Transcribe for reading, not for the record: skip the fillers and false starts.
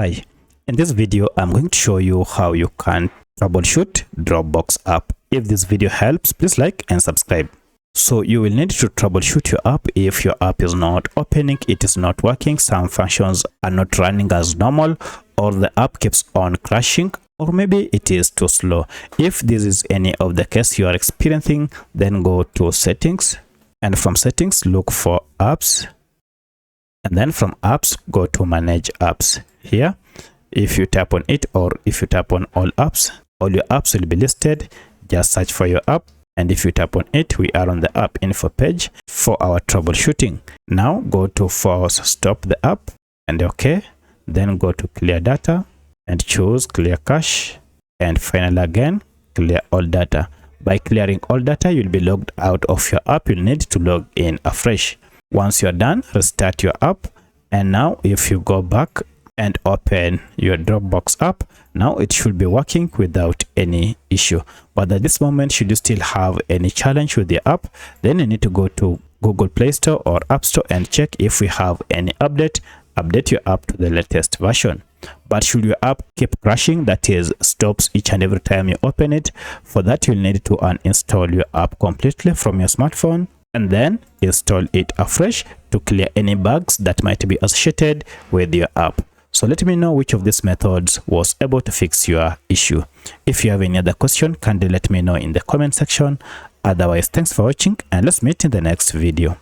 Hi, in this video I'm going to show you how you can troubleshoot Dropbox app. If this video helps, please like and subscribe. So you will need to troubleshoot your app if your app is not opening, it is not working, some functions are not running as normal, or the app keeps on crashing, or maybe it is too slow. If this is any of the case you are experiencing, then go to settings, and from settings look for apps, and then from apps go to manage apps. Here if you tap on it, or if you tap on all your apps will be listed. Just search for your app, and if you tap on it, we are on the app info page for our troubleshooting. Now go to force stop the app and okay, then go to clear data and choose clear cache, and finally again clear all data. By clearing all data, you'll be logged out of your app. You'll need to log in afresh. Once you're done, restart your app, and now if you go back and open your Dropbox app, now it should be working without any issue. But at this moment, should you still have any challenge with the app, then you need to go to Google Play Store or App Store and check if we have any update your app to the latest version. But should your app keep crashing, that is stops each and every time you open it, for that you'll need to uninstall your app completely from your smartphone and then install it afresh to clear any bugs that might be associated with your app. So let me know which of these methods was able to fix your issue. If you have any other question, kindly let me know in the comment section. Otherwise, thanks for watching, and let's meet in the next video.